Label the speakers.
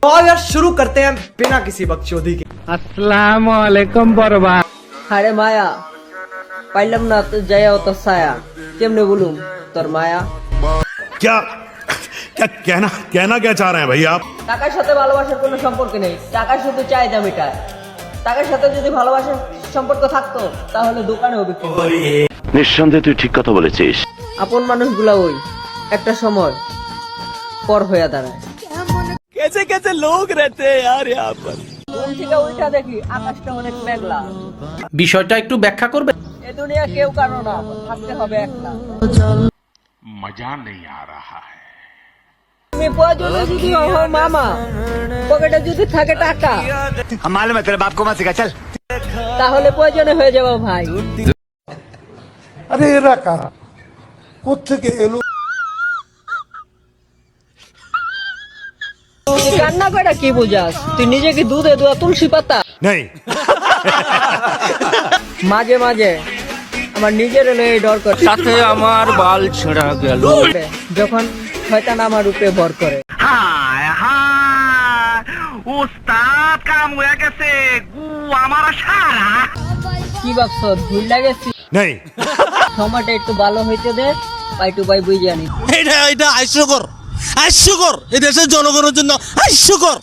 Speaker 1: तो यार शुरू करते हैं बिना किसी बकचोदी के।
Speaker 2: আসসালামু আলাইকুম বড়বা।
Speaker 3: আরে মায়া পাইলাম না তো যায় তো ছায়া কেমনে বলুম তোর মায়া।
Speaker 4: क्या क्या कहना कहना क्या चाह रहे हैं भाई आप?
Speaker 3: টাকার সাথে ভালোবাসার কোনো সম্পর্ক নেই, টাকা শুধু চাহিদা মেটায়। টাকার সাথে যদি ভালোবাসার সম্পর্ক থাকতো তাহলে দোকানেও বিক্রি করতো।
Speaker 5: নিঃসন্দেহে তুই ঠিক কথা বলেছিস।
Speaker 3: আপন মানুষগুলা ওই একটা সময় পর হয়ে দাঁড়ায়।
Speaker 1: कैसे कैसे लोग रहते हैं यार यहाँ पर।
Speaker 3: ঘুম থেকে উল্টা দেখি আকাশটা অনেক মেঘলা।
Speaker 1: বিষয়টা একটু ব্যাখ্যা করবে।
Speaker 3: এ দুনিয়া কেউ কারো না, থাকতে হবে একটা।
Speaker 5: মজা নেই আ রাহা হ্যায়।
Speaker 3: তুমি প্রয়োজনে যদি হও মামা, পকেটে যদি থাকে টাকা,
Speaker 5: हम मालूम है तेरे बाप को मत सिखा चल।
Speaker 3: তাহলে প্রয়োজনে হয়ে যাবো ভাই।
Speaker 6: আরে এরা কারা, কোত্থেকে এলো?
Speaker 3: তুই কান্না করে কি বুঝাস? তুই নিজে কি দুধে দুয়া তুলসী পাতা?
Speaker 4: नहीं
Speaker 3: মাঝে মাঝে আমার নিজের লয়ে ডর করে,
Speaker 2: সাথে আমার বাল ছেঁড়া গেল।
Speaker 3: যখন শয়তান আমার উপরে ভর করে।
Speaker 5: হায় হায় উস্তাদ কাম হয়ে গেছে গু আমার সারা।
Speaker 3: কি ভাবছ ভুল লাগেছি?
Speaker 4: नहीं
Speaker 3: সময়টা একটু ভালো হইতে দে, পাই টু পাই বুঝে আনি।
Speaker 7: এটা হাস্যকর, হাস্যকর, এই দেশের জনগণের জন্য হাস্যকর।